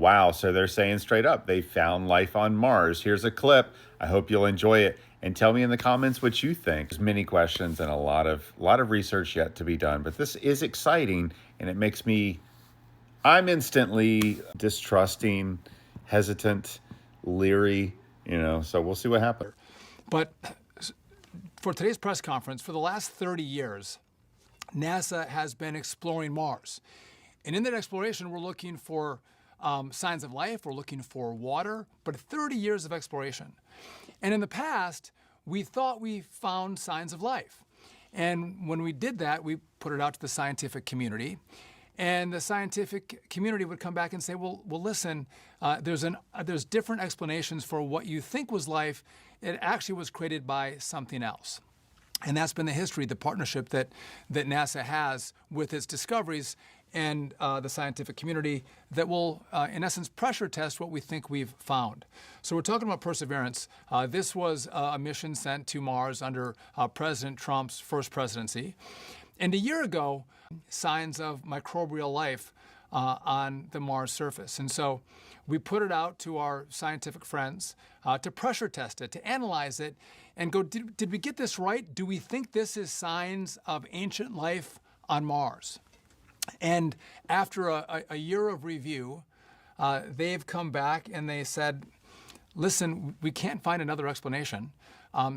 Wow. So they're saying straight up, they found life on Mars. Here's a clip. I hope you'll enjoy it. And tell me in the comments what you think. There's many questions and a lot of research yet to be done. But this is exciting, and it makes me I'm instantly distrusting, hesitant, leery, so we'll see what happens. But for today's press conference, for the last 30 years, NASA has been exploring Mars. And in that exploration, we're looking for signs of life, we're looking for water, but 30 years of exploration. And in the past, we thought we found signs of life. And when we did that, we put it out to the scientific community. And the scientific community would come back and say, well, listen, there's different explanations for what you think was life. It actually was created by something else. And that's been the history, the partnership that NASA has with its discoveries and the scientific community that will, in essence, pressure test what we think we've found. So we're talking about Perseverance. This was a mission sent to Mars under President Trump's first presidency. And a year ago, signs of microbial life on the Mars surface. And so we put it out to our scientific friends to pressure test it, to analyze it, and go, did we get this right? Do we think this is signs of ancient life on Mars? And after a year of review, they've come back and they said, listen, we can't find another explanation.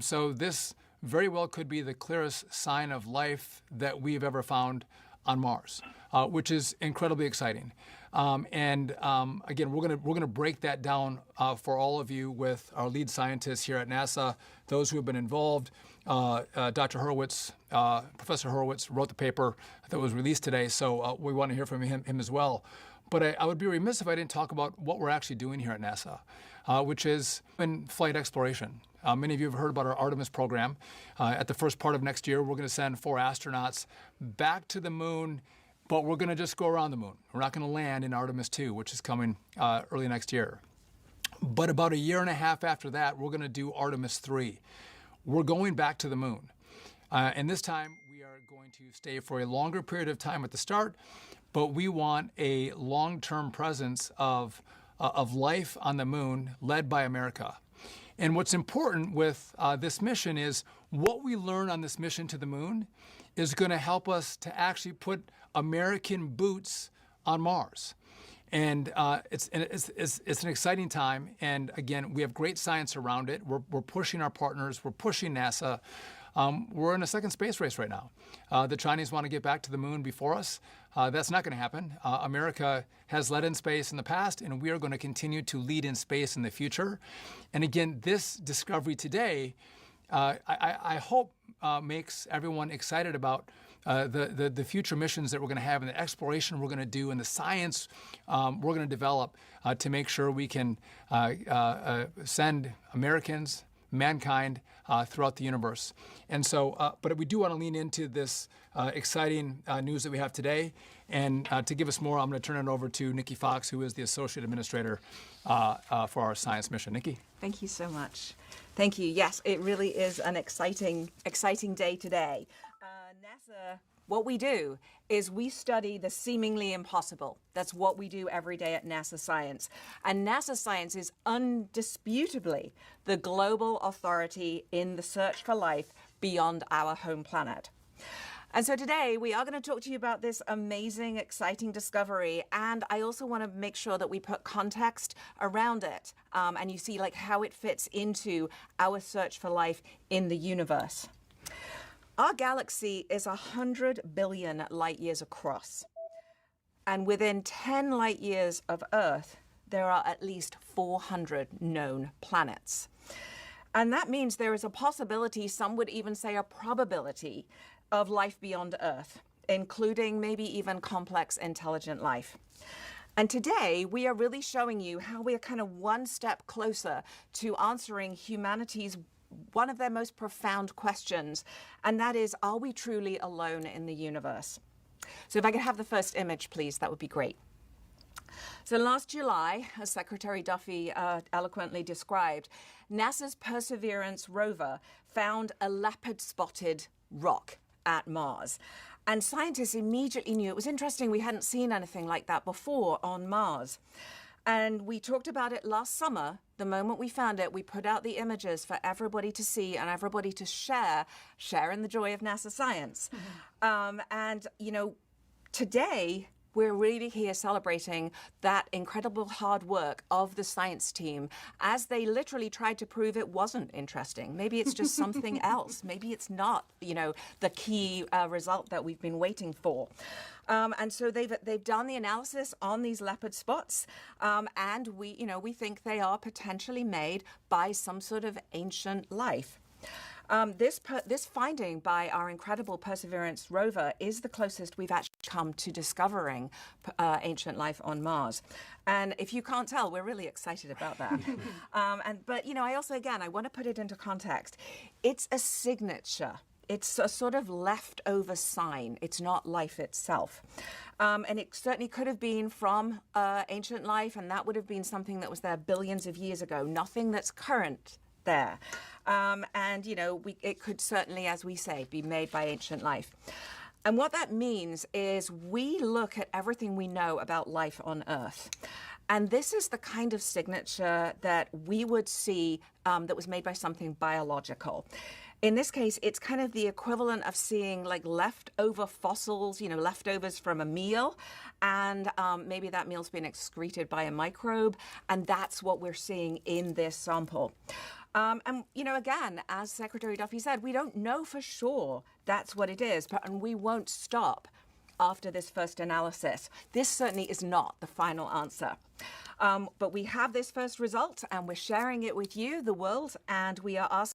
So this very well could be the clearest sign of life that we've ever found on Mars, which is incredibly exciting. Again, we're gonna break that down for all of you with our lead scientists here at NASA, those who have been involved. Dr. Horowitz, Professor Horowitz wrote the paper that was released today, so we want to hear from him as well. But I would be remiss if I didn't talk about what we're actually doing here at NASA, which is in-flight exploration. Many of you have heard about our Artemis program. At the first part of next year, we're going to send 4 astronauts back to the moon, but we're going to just go around the moon. We're not going to land in Artemis 2, which is coming early next year. But about a year and a half after that, we're going to do Artemis 3. We're going back to the moon. And this time, we are going to stay for a longer period of time at the start, but we want a long-term presence of life on the moon led by America. And what's important with this mission is what we learn on this mission to the moon is going to help us to actually put American boots on Mars. And it's an exciting time. And again, we have great science around it. We're pushing our partners. We're pushing NASA. We're in a second space race right now. The Chinese want to get back to the moon before us. That's not going to happen. America has led in space in the past, and we are going to continue to lead in space in the future. And again, this discovery today, I hope makes everyone excited about the future missions that we're going to have and the exploration we're going to do and the science we're going to develop to make sure we can send Americans, mankind, throughout the universe. And so, but we do want to lean into this exciting news that we have today. And to give us more, I'm going to turn it over to Nikki Fox, who is the Associate Administrator for our science mission. Nikki. Thank you so much. Thank you. Yes, it really is an exciting day today. NASA, what we do is we study the seemingly impossible. That's what we do every day at NASA Science. And NASA Science is undisputably the global authority in the search for life beyond our home planet. And so today we are going to talk to you about this amazing, exciting discovery. And I also want to make sure that we put context around it. And you see like how it fits into our search for life in the universe. Our galaxy is 100 billion light years across. And within 10 light years of Earth, there are at least 400 known planets. And that means there is a possibility, some would even say a probability, of life beyond Earth, including maybe even complex intelligent life. And today, we are really showing you how we are kind of one step closer to answering humanity's one of their most profound questions, and that is, are we truly alone in the universe? So if I could have the first image, please, that would be great. So last July, as Secretary Duffy eloquently described, NASA's Perseverance rover found a leopard-spotted rock at Mars. And scientists immediately knew it was interesting. We hadn't seen anything like that before on Mars. And we talked about it last summer. The moment we found it, we put out the images for everybody to see and everybody to share in the joy of NASA science. And, you know, today, we're really here celebrating that incredible hard work of the science team as they literally tried to prove it wasn't interesting. Maybe it's just something else. Maybe it's not, you know, the key result that we've been waiting for. And so they've done the analysis on these leopard spots, and we think they are potentially made by some sort of ancient life. This finding by our incredible Perseverance rover is the closest we've actually come to discovering ancient life on Mars. And if you can't tell, we're really excited about that. But, you know, I want to put it into context. It's a signature. It's a sort of leftover sign. It's not life itself. And it certainly could have been from ancient life, and that would have been something that was there billions of years ago, nothing that's current there. And, you know, it could certainly, as we say, be made by ancient life. And what that means is we look at everything we know about life on Earth. And this is the kind of signature that we would see that was made by something biological. In this case, it's kind of the equivalent of seeing like leftover fossils, you know, leftovers from a meal, and maybe that meal's been excreted by a microbe, and that's what we're seeing in this sample. And, you know, again, as Secretary Duffy said, we don't know for sure that's what it is, and we won't stop after this first analysis. This certainly is not the final answer. But we have this first result, and we're sharing it with you, the world, and we are asking